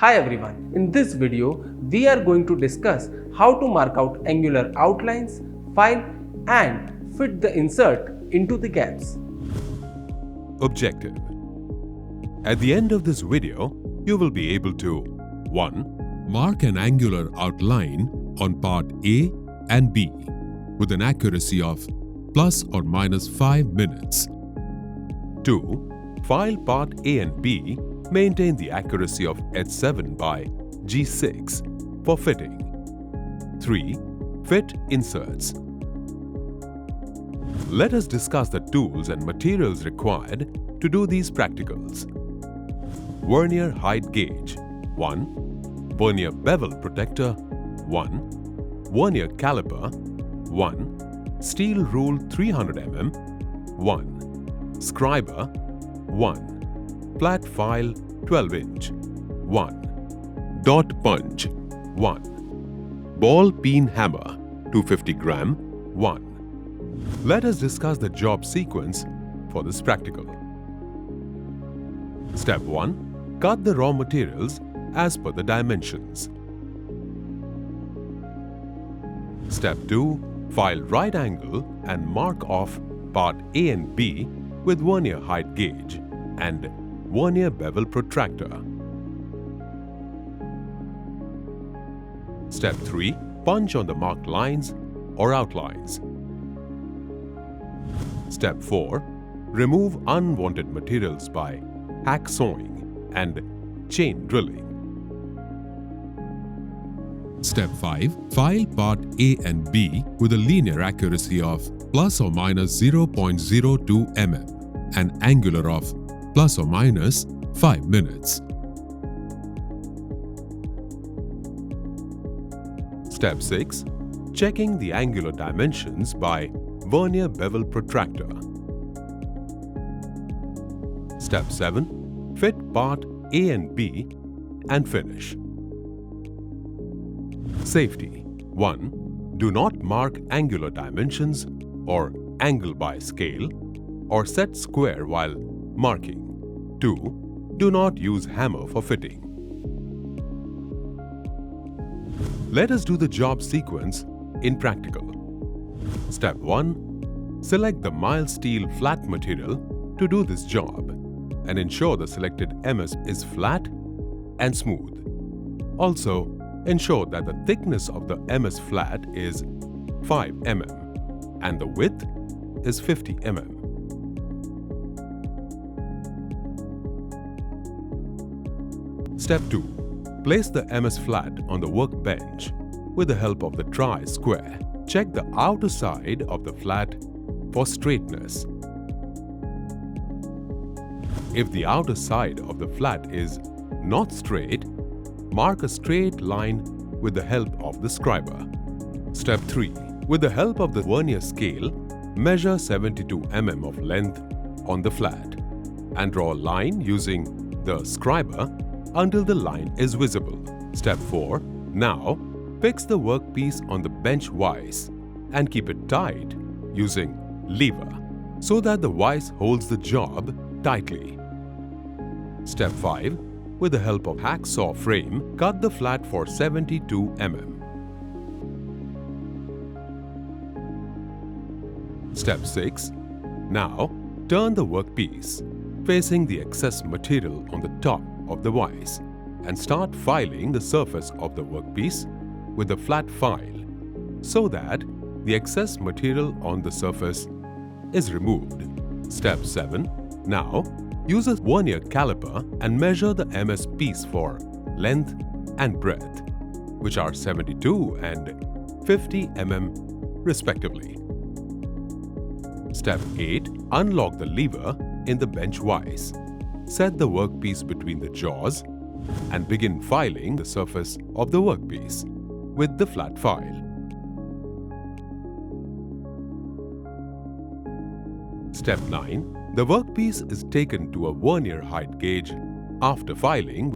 Hi everyone, in this video we are going to discuss how to mark out angular outlines, file and fit the insert into the gaps. Objective. At the end of this video, you will be able to 1. Mark an angular outline on part A and B with an accuracy of plus or minus 5 minutes. 2. File part A and B, maintain the accuracy of H7 by G6 for fitting. 3. Fit inserts. Let us discuss the tools and materials required to do these practicals. Vernier height gauge 1. Vernier bevel protector 1. Vernier caliper 1. Steel rule 300 mm 1. Scriber 1. Flat file 12-inch 1. Dot punch 1. Ball peen hammer 250 gram 1. Let us discuss the job sequence for this practical. Step 1. Cut the raw materials as per the dimensions. Step 2. File right angle and mark off part A and B with vernier height gauge and vernier bevel protractor. Step 3. Punch on the marked lines or outlines. Step 4. Remove unwanted materials by hacksawing and chain drilling. Step 5. File part A and B with a linear accuracy of plus or minus 0.02 mm and angular of plus or minus 5 minutes. Step 6. Checking the angular dimensions by vernier bevel protractor. Step 7. Fit part A and B and finish. Safety 1. Do not mark angular dimensions or angle by scale or set square while marking. 2. Do not use hammer for fitting. Let us do the job sequence in practical. Step 1. Select the mild steel flat material to do this job and ensure the selected MS is flat and smooth. Also, ensure that the thickness of the MS flat is 5 mm and the width is 50 mm. Step 2. Place the MS flat on the workbench with the help of the tri-square. Check the outer side of the flat for straightness. If the outer side of the flat is not straight, mark a straight line with the help of the scriber. Step 3. With the help of the vernier scale, measure 72 mm of length on the flat and draw a line using the scriber until the line is visible. Step 4. Now, fix the workpiece on the bench vise and keep it tight using lever so that the vise holds the job tightly. Step 5. With the help of hacksaw frame, cut the flat for 72 mm. Step 6. Now, turn the workpiece facing the excess material on the top of the vise and start filing the surface of the workpiece with the flat file so that the excess material on the surface is removed. Step 7. Now, use a vernier caliper and measure the MS piece for length and breadth, which are 72 and 50 mm respectively. Step 8. Unlock the lever in the bench vise. Set the workpiece between the jaws and begin filing the surface of the workpiece with the flat file. Step 9. The workpiece is taken to a vernier height gauge after filing.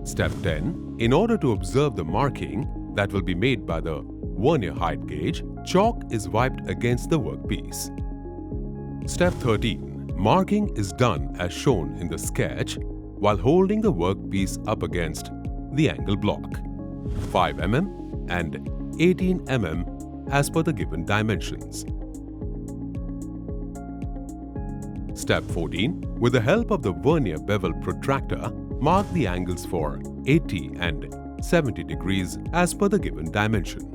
Step 10. In order to observe the marking that will be made by the vernier height gauge, chalk is wiped against the workpiece. Step 13. Marking is done as shown in the sketch while holding the workpiece up against the angle block, 5 mm and 18 mm as per the given dimensions. Step 14. With the help of the vernier bevel protractor, mark the angles for 80 and 70 degrees as per the given dimension.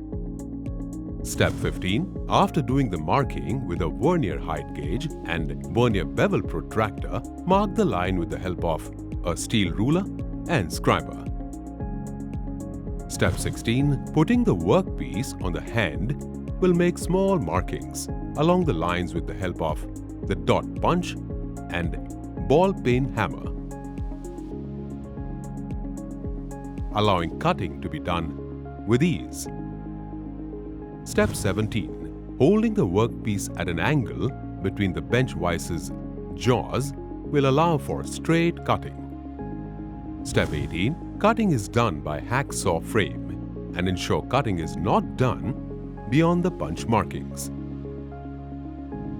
Step 15. After doing the marking with a vernier height gauge and vernier bevel protractor, mark the line with the help of a steel ruler and scriber. Step 16. Putting the workpiece on the hand will make small markings along the lines with the help of the dot punch and ball peen hammer, allowing cutting to be done with ease. Step 17. Holding the workpiece at an angle between the bench vice's jaws will allow for straight cutting. Step 18. Cutting is done by hacksaw frame and ensure cutting is not done beyond the punch markings.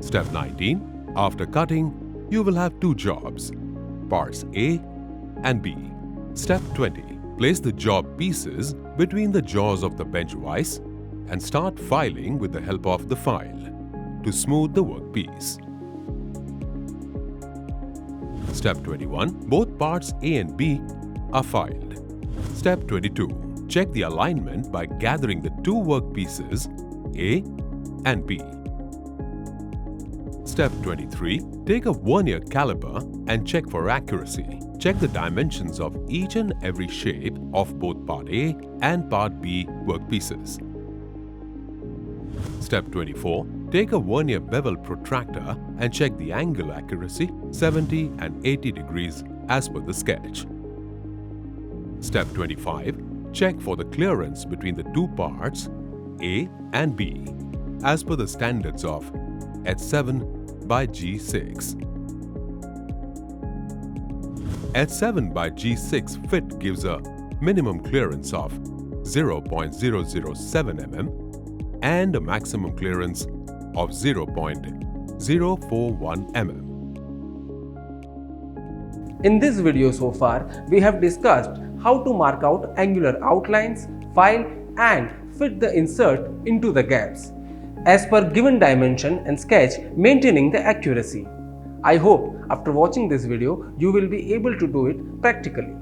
Step 19. After cutting, you will have two jobs, parts A and B. Step 20. Place the job pieces between the jaws of the bench vise and start filing with the help of the file to smooth the workpiece. Step 21. Both parts A and B are filed. Step 22. Check the alignment by gathering the two workpieces A and B. Step 23. Take a vernier caliper and check for accuracy. Check the dimensions of each and every shape of both part A and part B workpieces. Step 24. Take a vernier bevel protractor and check the angle accuracy 70 and 80 degrees as per the sketch. Step 25. Check for the clearance between the two parts A and B as per the standards of H7 by G6. H7 by G6 fit gives a minimum clearance of 0.007 mm and a maximum clearance of 0.041 mm. In this video so far, we have discussed how to mark out angular outlines, file and fit the insert into the gaps as per given dimension and sketch, maintaining the accuracy. I hope after watching this video, you will be able to do it practically.